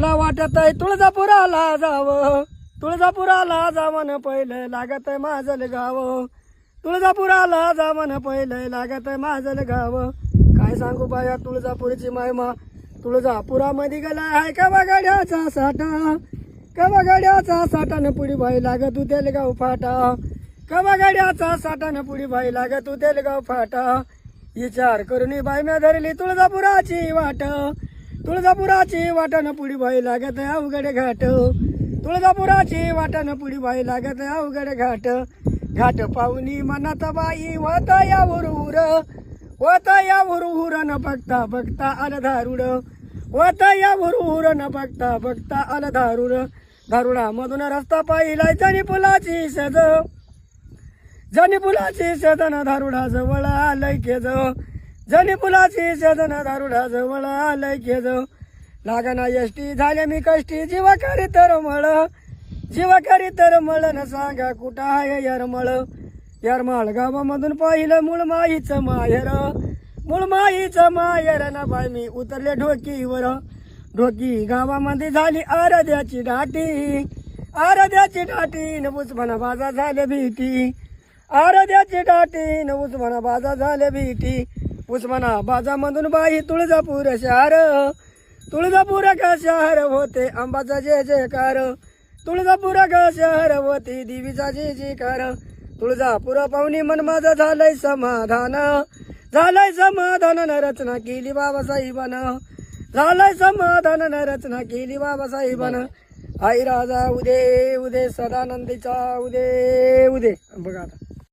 मला वाटत आहे तुळजापुराला जावं, तुळजापुराला जावं पहिलं लागत आहे माझं गाव, तुळजापुराला जावं पहिलं लागत आहे माझं गाव. काय सांगू बाया तुळजापूरची महिमा, तुळजापुरामध्ये गेला आहे कवा गाड्याचा साठा, कवा गाड्याचा साठानं पुढी बाई लागत तू तेलगाव फाटा, कवा गाड्याचा साठानं पुढी बाई लागत तू तेलगाव फाटा. विचार करून बाई मी धरली तुळजापुराची वाट, तुळजापुराची वाटन पुढी बाई लागत अवघड घाट, तुळजापुराची वाटन पुढी बाई लागत अवघड घाट. घाट पाहुणी मनात बाई होता या हुरहुर, होता या हुरहुर न बघता बघता आलं धारुड, होता या हुरहुर न बघता बघता आलं धारुड. धारुडा मधून रस्ता पाहिलाय जनी पुलाची सज, जनी पुलाची सदन धारुडा जवळ आलंय केज, जनी पुलाची सदन धारुडा जवळ आलंय केज. लागना एसटी झाले मी कष्टी जीवा करी तर मळ, जीवा करी तर मळ न सांगा कुठं आहे यरमळ. यरमाळ गावामधून पाहिलं मूळ माईचं माहेर, मूळ माईचं माहेर न बाय मी उतरले ढोकीवर. ढोकी गावामध्ये झाली आराध्याची दाटी, आराध्याची दाटी न उस्माना बाजा झाले भीटी, आराध्याची दाटी न उस्माना बाजा झाले भीटी. उस्माना बाजामधून बाई तुळजापूर शहर, तुळजापूर का शहर होते अंबाचा जय जयकार, तुळजापूर का शहर होते देवीचा जय जयकार. तुळजापूर पाहुणी मन माझं झालंय समाधान, झालंय समाधान न रचना केली बाबासाहेबानं, झालंय समाधान न रचना केली बाबासाहेबानं. आई राजा उदे उदे सदानंदीचा उदे उदे. बघा आता